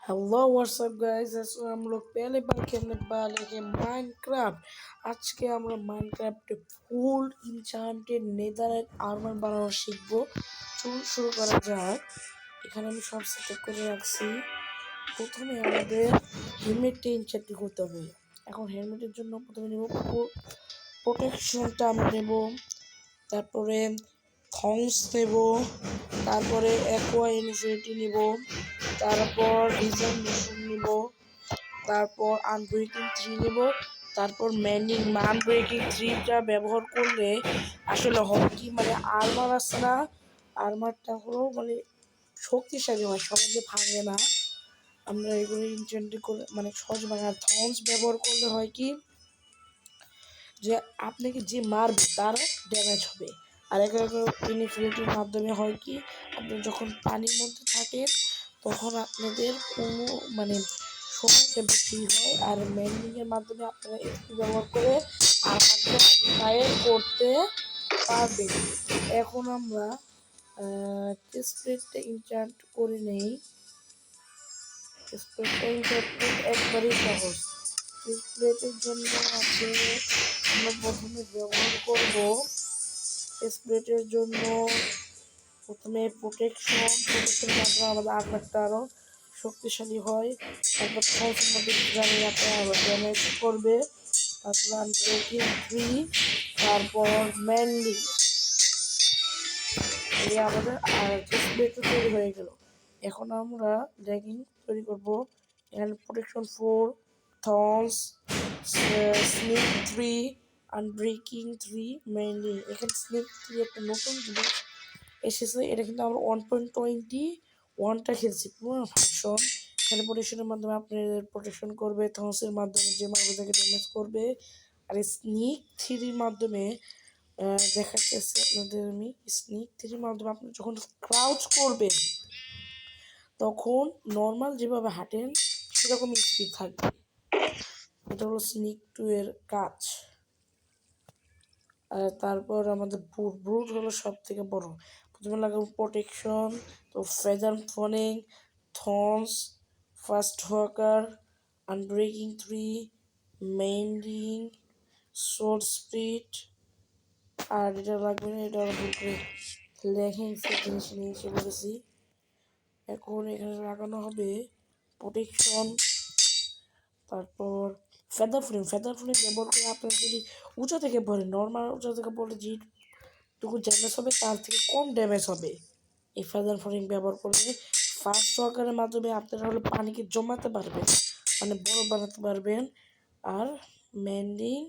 Hello what's up guys ऐसे हम लोग पहले बार खेलने वाले हैं माइनक्राफ्ट। आज के আমরা মাইনক্রাফটে ফুল ইনচান্টেড নেদারলাইট আর্মার বানানো শিখবো। শুরু করা যাক। এখানে আমি সব সেটআপ করে রাখছি। প্রথমে আমাদের হেলমেটটা ইনচার্ট করতে হবে। এখন হেলমেটের জন্য প্রথমে নেব প্রোটেকশনটা আমরা নেব, তারপরে থংস নেব, তারপরে অ্যাকোয়া ইনফিনিটি নেব, তারপর ডিজাইন মেশিন নিব, তারপর আনব্রেকিং 3 নিব, তারপর আনব্রেকিং 3টা ব্যবহার করলে আসলে হয় কি, মানে আর্মার আছে না, আর্মারটা হলো মানে শক্তিশালী হয়, সহজে ভাঙে না। আমরা এগুলো ইনচেন্ট করে মানে সহজ ভাঙে। আর থর্নস ব্যবহার করলে হয় কি, যে আপনাকে যে মারবে তার ড্যামেজ হবে। আর ইনফিনিটির মাধ্যমে হয় কি, আপনি যখন পানির মধ্যে থাকেন তখন আপনাদের কোনো মানে সময়টা বেশি হয়। আর ম্যান্ডিংয়ের মাধ্যমে আপনারা এসপি ব্যবহার করে আমাকে ফায়ার করতে পারবেন। এখন আমরা স্প্রেডটা ইনচার্ট করে নেই। স্প্রেডটা ইনচার্ট একবারেই সহজ। স্প্রেডের জন্য আছে আমরা প্রথমে ব্যবহার করব স্প্রেডের জন্য প্রথমে প্রোটেকশনের মাধ্যমে আমাদের আঘাতটা আরও শক্তিশালী হয়। তারপর থর্সের মধ্যে জানি আপনার আরও ড্যামেজ করবে। তারপর আনব্রেকিং 3, তারপর ম্যান্ডিং। এই আমাদের স্প্রেডটা তৈরি হয়ে গেল। এখন আমরা লেগিং তৈরি করব। এখানে প্রোটেকশন 4, থর্স, স্নিক 3, আনব্রেকিং 3, ম্যান্ডিং। এখানে স্নিক 3 একটা নতুন জিনিস এসেছে। এটা কিন্তু আমরা 1.21টা খেলছি পুরো ভার্সন। এখানে প্রোটেকশনের মাধ্যমে আপনাদের প্রোটেকশন করবে, থর্সের মাধ্যমে যে মারবে তাকে ড্যামেজ করবে, আর স্নিক 3-র মাধ্যমে দেখাচ্ছি আপনাদের আমি। স্নিক 3-র মাধ্যমে আপনি যখন ক্রাউচ করবেন তখন নর্মাল যেভাবে হাঁটেন সেরকম স্পিড থাকবে। এটা হলো স্নিক 2 এর কাজ। আর তারপর আমাদের ব্রুট হলো সব থেকে বড়। প্রথমে লাগাবো প্রোটেকশন, তো feather falling, thorns, fast walker, unbreaking 3, mending, sword speed. আর এটা লাগবে না, এটা লেগিংসের জিনিস নিয়ে এসে বলেছি। এখন এখানে লাগানো হবে প্রোটেকশন, তারপর ফেদার ফ্লিম ব্যবহার করে আপনার যদি উঁচা থেকে পড়ে, নর্মাল উঁচা থেকে পড়লে যেটুকু ড্যামেজ হবে তার থেকে কম ড্যামেজ হবে এই ফেদার ফ্লিম ব্যবহার করলে। ফাস্ট ওয়াকারের মাধ্যমে আপনারা হলো পানিকে জমাতে পারবেন, মানে বরফ বানাতে পারবেন। আর মেন্ডিং,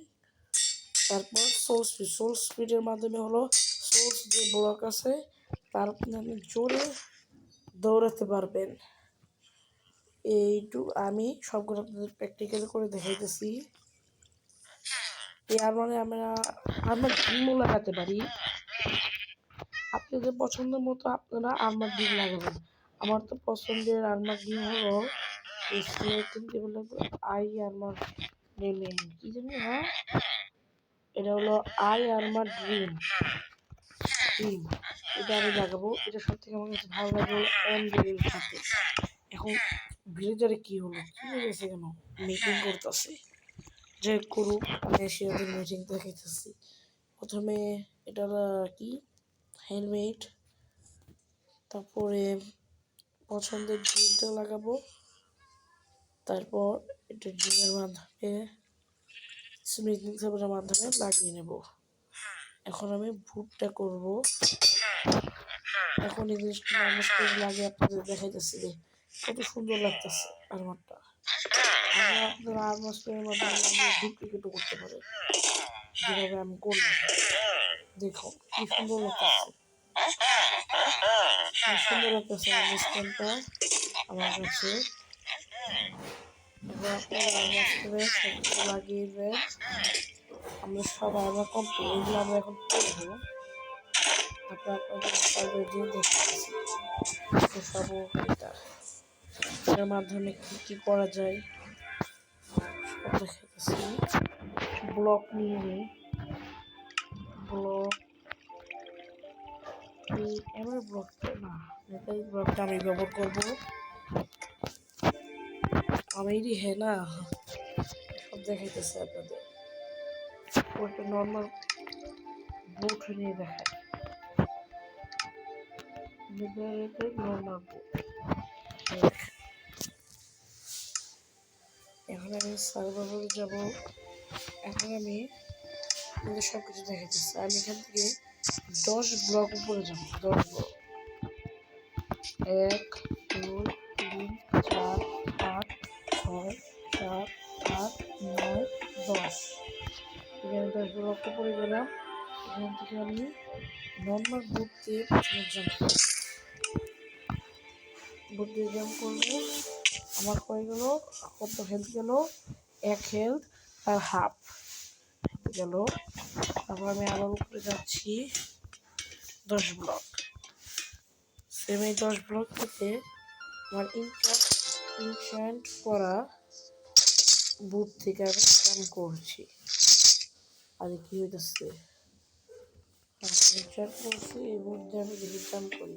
তারপর সোল স্পিডের মাধ্যমে হলো সোর্স যে ব্লক আছে তার আপনি জোরে দৌড়াতে পারবেন। এইটুকু আমি সবগুলো আপনাদের প্র্যাকটিক্যাল করে দেখাইতেছি। এর মানে আমরা ডিমও লাগাতে পারি। আপনাদের পছন্দ মতো আপনারা আর্মার ডিম লাগাবেন। আমার তো পছন্দের আর্মার ডিম হলো আই আর্মার ডিম, কি জানি না, এটা হলো আই আর্মার ডিম। এটা আমি লাগাবো। এটা সব থেকে আমার কাছে ভালো লাগে এন্ডের সাথে। এখন ভিলেজারে কি হলো, কি হয়ে গেছে, কেন মিটিং করতেছে? যে করুক, আমি এসে ওদের মিটিং দেখাইতেছি। প্রথমে এটা কি হেলমেট, তারপরে পছন্দের ড্রিলটা লাগাবো, তারপর এটা ড্রিলের মাধ্যমে স্মিথিং সাপোর্টের মাধ্যমে লাগিয়ে নেব। এখন আমি বুটটা করব। এখন এই জিনিসটা নমস্কার লাগে আপনাদের দেখাইতেছি যে কত সুন্দর লাগতেছে আর্মারটা। আপনারা আর্মার স্প্রের মাধ্যমে ডুপ্লিকেটও করতে পারে, যেভাবে আমি করলাম। দেখো কি সুন্দর লাগতেছে, কি সুন্দর লাগতেছে আর্মার স্প্রেটা আমার কাছে। এবার আপনারা আর্মার স্প্রে সবকিছু লাগিয়ে দেন। আমরা সব আর্মার কমপ্লিট, এগুলো আমরা এখন করবো। তারপর আপনাদের সার্ভে দিয়ে দেখতেছি সব এটার মাধ্যমে কি কি করা যায় সব দেখাইতেছি। ব্লক নিয়ে নিই, ব্লক এই এবার ব্লকটা না, এই ব্লকটা আমি ব্যবহার করবো। আমিরই হ্যাঁ না সব দেখাইতেছে আপনাদের ওটা নর্মাল বুট নিয়ে দেখায় নর্মাল বুট এখন আমি সার্ভারে যাব এখন আমি আপনাদের সব কিছু দেখাইতেছি আমি এখান থেকে 10 ব্লক উপরে যাবো 10 ব্লক 1 2 3 4 5 6 7 8 9 10 এখানে 10 ব্লক উপরে গেলাম এখান থেকে আমি নর্মাল বুট দিয়ে প্রথমে জাম্প করব বুট দিয়ে জাম্প করলে আমার হয়ে গেল কত হেলথ গেল 1 হেলথ আর হাফ গেল তারপর আমি আবার উপরে যাচ্ছি 10 ব্লক সেম এই 10 ব্লক থেকে আমার ইনস্ট্যান্ট করা বুট থেকে আমি জাম্প করছি আর কি হইতেছে ইনস্ট্যান্ট করছি এই বুট দিয়ে আমি যদি জাম্প করি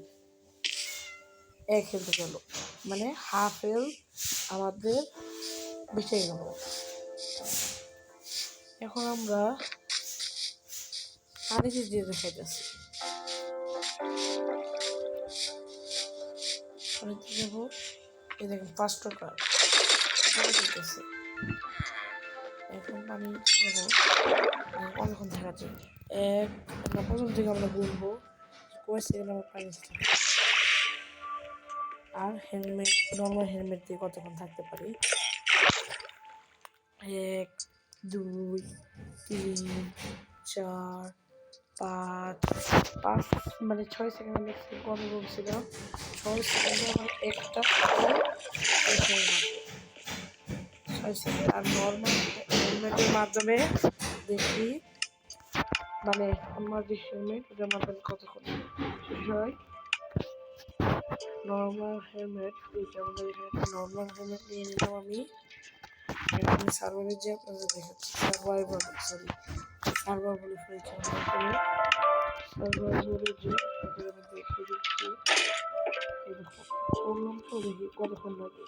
1 হেলথ গেল মানে হাফ হেলথ আমাদের বেঁচে গেল এখন আমরা পানিতে দিয়ে দেখাইতেছি পানিতে যাবো এই দেখেন 5 টাকা দিতেছে এখন পানি যাবো অনেকক্ষণ থাকা যায় আমরা প্রথম থেকে আমরা বলবো কয় সেকেন্ড আমার পানি আর হেলমেট নর্মাল হেলমেট দিয়ে কতক্ষণ থাকতে পারি 1 2 3 4 5 মানে 6 সেকেন্ড কত বলছিল 6 সেকেন্ডে আমার একটা 6 সেকেন্ড আর নর্মাল হেলমেটের মাধ্যমে দেখি মানে আমার যে হেলমেট ওটার মাধ্যমে কতক্ষণ শেষ হয় নর্মাল হেলমেট এইটা আমাদের এখানে নর্মাল হেলমেট নিয়ে নিলাম আমি এখানে সার্ভারে যে আপনাদের দেখাচ্ছি সার্ভার বলে ফেলেছি সার্ভার বলে যে আপনাদের আমি দেখিয়ে দিচ্ছি এই দেখো করলাম তো দেখি কতক্ষণ লাগে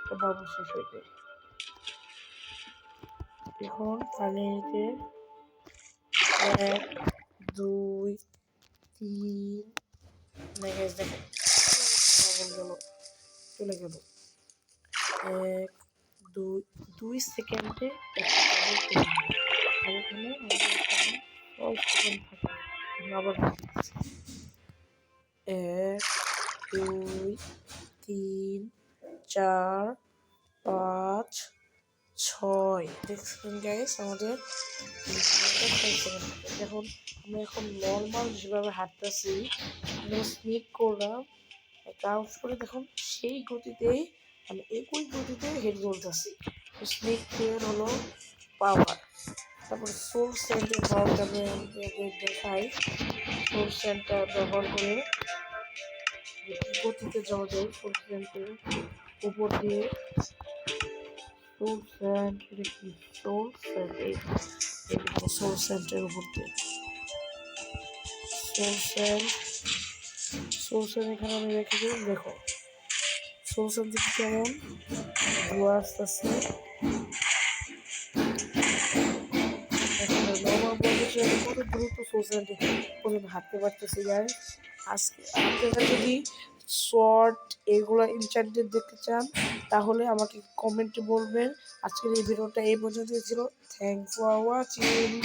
এটা বাবু শেষ হইতে এখন পানিতে 1 2 3 দেখো চলে গেল 1 2 সেকেন্ডে আর এখানে আমাদের 10 সেকেন্ড থাকে আবার 1 2 3 4 5 6 দেখছেন গাইস আমাদের দেখুন আমি এখন নর্মাল যেভাবে হাঁটতেছি স্নিক করলাম কাউন্ট করে দেখুন সেই গতিতেই আমি একই গতিতে হেঁটে চলতেছি স্নিক প্লেয়ার হলো পাওয়ার তারপর সোল সেন্টের পাওয়ারটা আমি দেখাই সোল সেন্টটা ব্যবহার করে গতিতে যাওয়া যায় সোল সেন্টের উপর দিয়ে সোল সেন্ট এটা কি সোল সেন্ট এই সোল সেন্টের উপর দিয়ে সোল সেন্ট এখানে আমি রেখে দিলাম দেখো সোল সেন্ট থেকে কেমন ধোয়া আসতেছে কত দ্রুত সোল সেন্টে পর্যন্ত হাঁটতে পারতেছি গাইস আজকে আপনারা যদি শর্ট এগুলো ইনচার্জের দেখতে চান তাহলে আমাকে কমেন্টে বলবেন আজকের এই ভিডিওটা এই পর্যন্ত ছিল থ্যাংকস ফর ওয়াচিং